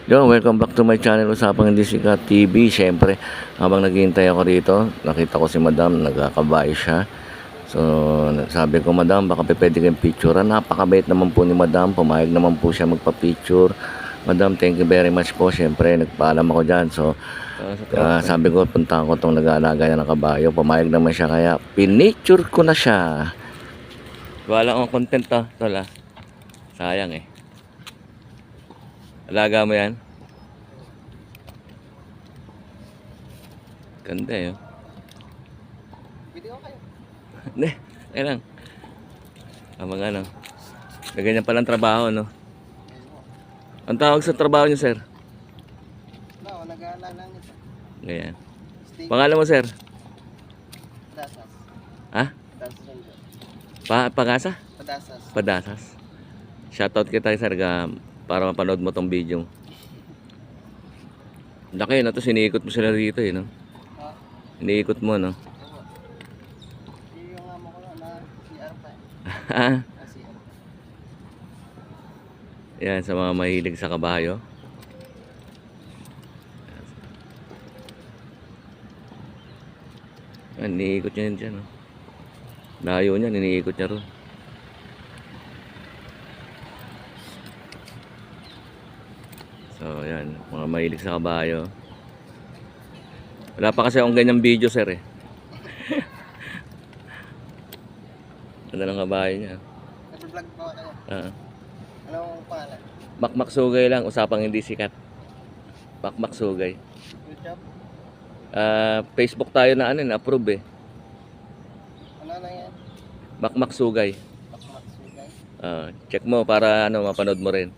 Yo, welcome back to my channel, Usapang Hindi Sikat TV. Siyempre, habang naghihintay ako dito, nakita ko si Madam, nagkakabayo siya. So, sabi ko, Madam, baka pwede kayong picture. Napakabait naman po ni Madam, pumayag naman po siya magpa-picture. Madam, thank you very much po. Siyempre, nagpaalam ako dyan. So, sabi ko, puntahan ko itong nag-aalaga niya ng kabayo. Pumayag naman siya, kaya pinicture ko na siya. Wala akong content to, tol. Sayang eh. Alaga mo yan? Ganda eh. Video kayo. Hindi, ayun lang. Mga ano. Ganyan palang trabaho, no? Ang tawag sa trabaho niyo, sir? No, nag-aalala lang ito. Ganyan. Steve Pangalan mo, sir? Padasas. Ha? Padasas lang dyan. Pagasa? Padasas. Padasas. Shoutout kita, sir, para mapanood mo tong video. Laki, no? Tapos iniikot mo sila dito, eh, no? Ha? Iniikot mo, no? Oo. Yung amo ko na CR pa. Ha? CR. Yan, sa mga mahilig sa kabayo. Yan, iniikot niya dyan, no? Layo niya, iniikot niya ron. So, yan, mga mahilig sa kabayo. Wala pa kasi akong ganyang video, sir, eh. Ganda ng kabayo niya. Nag-vlog pa kayo. Anong pangalan? Makmak Sugay lang, usapang hindi sikat. Makmak Sugay. YouTube? Facebook tayo na ano, na-approve eh. Ano na yan? Makmak Sugay. Makmak Sugay. Check mo para ano, mapanood mo rin.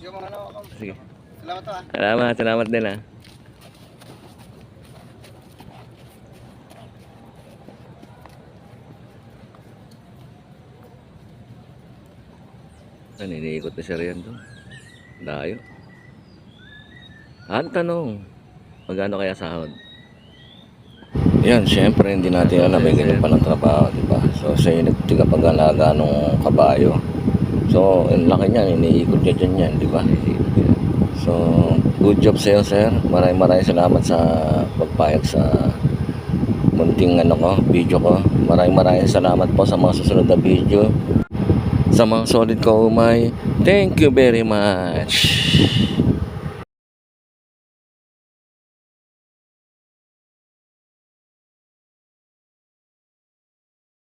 Yung mga ano ako. Sige. Salamat to ah. Salamat din ah. Iniikot na siya riyan doon. Dayo. Ang tanong, magkano kaya sahod? Yan, syempre hindi natin alam may ganyan palang trabaho, di ba? So, sa tiga pag-alaga ng kabayo. So, ang laki niyan, iniikot niya dyan yan, di ba? So, good job sa'yo, sir. Maraming salamat sa pagpayag sa munting ano ko, video ko. Maraming salamat po sa mga susunod na video. Sa mga solid ko umay, thank you very much.